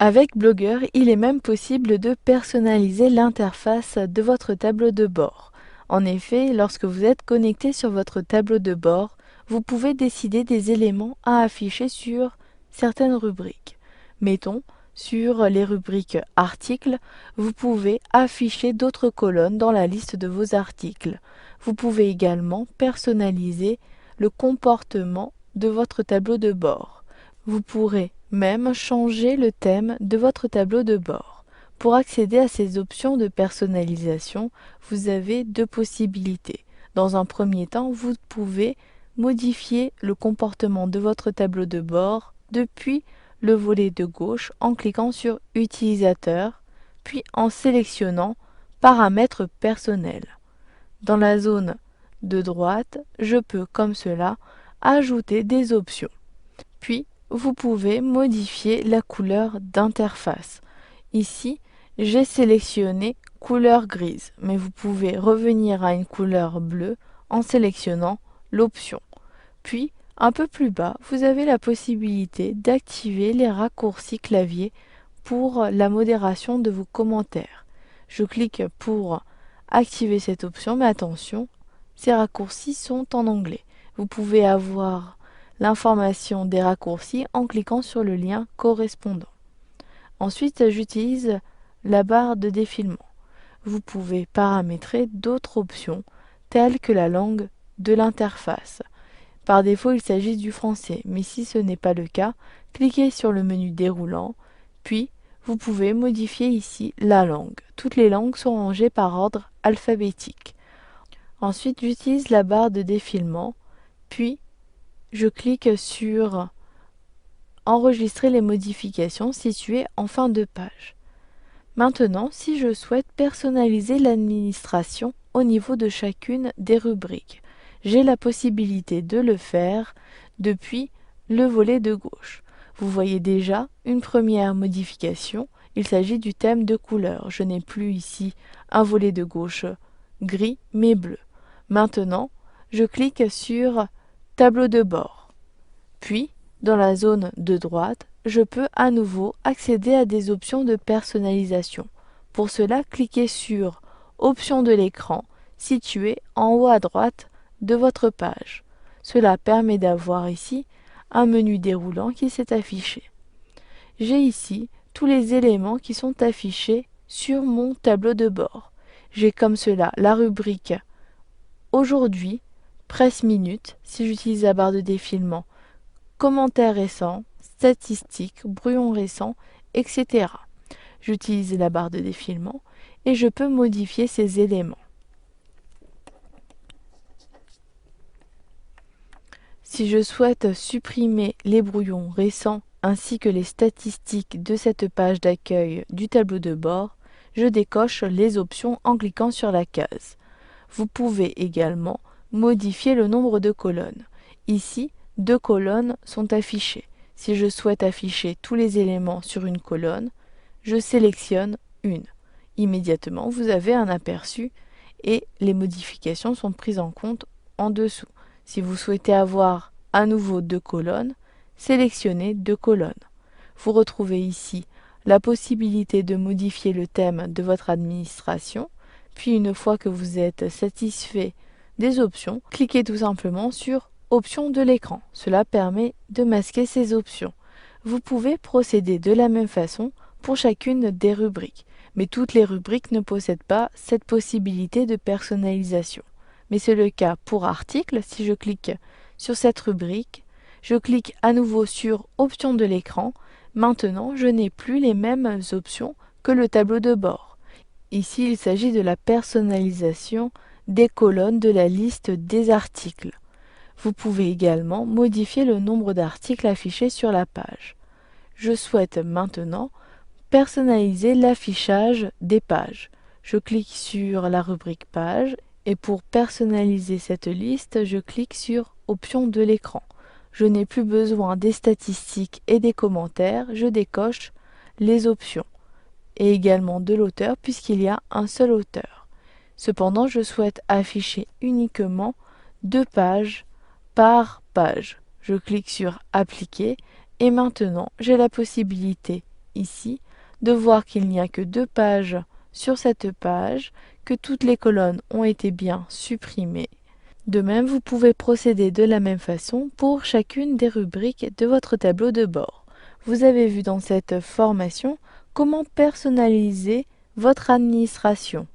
Avec Blogger, il est même possible de personnaliser l'interface de votre tableau de bord. En effet, lorsque vous êtes connecté sur votre tableau de bord, vous pouvez décider des éléments à afficher sur certaines rubriques. Mettons, sur les rubriques articles, vous pouvez afficher d'autres colonnes dans la liste de vos articles. Vous pouvez également personnaliser le comportement de votre tableau de bord. Vous pourrez même changer le thème de votre tableau de bord. Pour accéder à ces options de personnalisation, vous avez deux possibilités. Dans un premier temps, vous pouvez modifier le comportement de votre tableau de bord depuis le volet de gauche en cliquant sur Utilisateur, puis en sélectionnant Paramètres personnels. Dans la zone de droite, je peux, comme cela, ajouter des options. Puis, vous pouvez modifier la couleur d'interface. Ici, j'ai sélectionné couleur grise, mais vous pouvez revenir à une couleur bleue en sélectionnant l'option. Puis, un peu plus bas, vous avez la possibilité d'activer les raccourcis clavier pour la modération de vos commentaires. Je clique pour activer cette option, mais attention, ces raccourcis sont en anglais. Vous pouvez avoir l'information des raccourcis en cliquant sur le lien correspondant. Ensuite, j'utilise la barre de défilement. Vous pouvez paramétrer d'autres options telles que la langue de l'interface. Par défaut, il s'agit du français, mais si ce n'est pas le cas, cliquez sur le menu déroulant, puis vous pouvez modifier ici la langue. Toutes les langues sont rangées par ordre alphabétique. Ensuite, j'utilise la barre de défilement, puis je clique sur Enregistrer les modifications situées en fin de page. Maintenant, si je souhaite personnaliser l'administration au niveau de chacune des rubriques, j'ai la possibilité de le faire depuis le volet de gauche. Vous voyez déjà une première modification, il s'agit du thème de couleur. Je n'ai plus ici un volet de gauche gris mais bleu. Maintenant, je clique sur Tableau de bord. Puis, dans la zone de droite, je peux à nouveau accéder à des options de personnalisation. Pour cela, cliquez sur Options de l'écran situé en haut à droite de votre page. Cela permet d'avoir ici un menu déroulant qui s'est affiché. J'ai ici tous les éléments qui sont affichés sur mon tableau de bord. J'ai comme cela la rubrique Aujourd'hui, Presse Minute, si j'utilise la barre de défilement, commentaires récents, statistiques, brouillons récents, etc. J'utilise la barre de défilement et je peux modifier ces éléments. Si je souhaite supprimer les brouillons récents ainsi que les statistiques de cette page d'accueil du tableau de bord, je décoche les options en cliquant sur la case. Vous pouvez également modifier le nombre de colonnes. Ici, 2 colonnes sont affichées. Si je souhaite afficher tous les éléments sur une colonne, je sélectionne une. Immédiatement, vous avez un aperçu et les modifications sont prises en compte en dessous. Si vous souhaitez avoir à nouveau 2 colonnes, sélectionnez 2 colonnes. Vous retrouvez ici la possibilité de modifier le thème de votre administration, puis une fois que vous êtes satisfait des options, cliquez tout simplement sur Options de l'écran. Cela permet de masquer ces options. Vous pouvez procéder de la même façon pour chacune des rubriques, mais toutes les rubriques ne possèdent pas cette possibilité de personnalisation. Mais c'est le cas pour articles. Si je clique sur cette rubrique, je clique à nouveau sur Options de l'écran. Maintenant, je n'ai plus les mêmes options que le tableau de bord. Ici, il s'agit de la personnalisation des colonnes de la liste des articles. Vous pouvez également modifier le nombre d'articles affichés sur la page. Je souhaite maintenant personnaliser l'affichage des pages. Je clique sur la rubrique page et pour personnaliser cette liste, je clique sur Options de l'écran. Je n'ai plus besoin des statistiques et des commentaires, je décoche les options et également de l'auteur puisqu'il y a un seul auteur. Cependant, je souhaite afficher uniquement 2 pages par page. Je clique sur Appliquer et maintenant j'ai la possibilité ici de voir qu'il n'y a que 2 pages sur cette page, que toutes les colonnes ont été bien supprimées. De même, vous pouvez procéder de la même façon pour chacune des rubriques de votre tableau de bord. Vous avez vu dans cette formation comment personnaliser votre administration.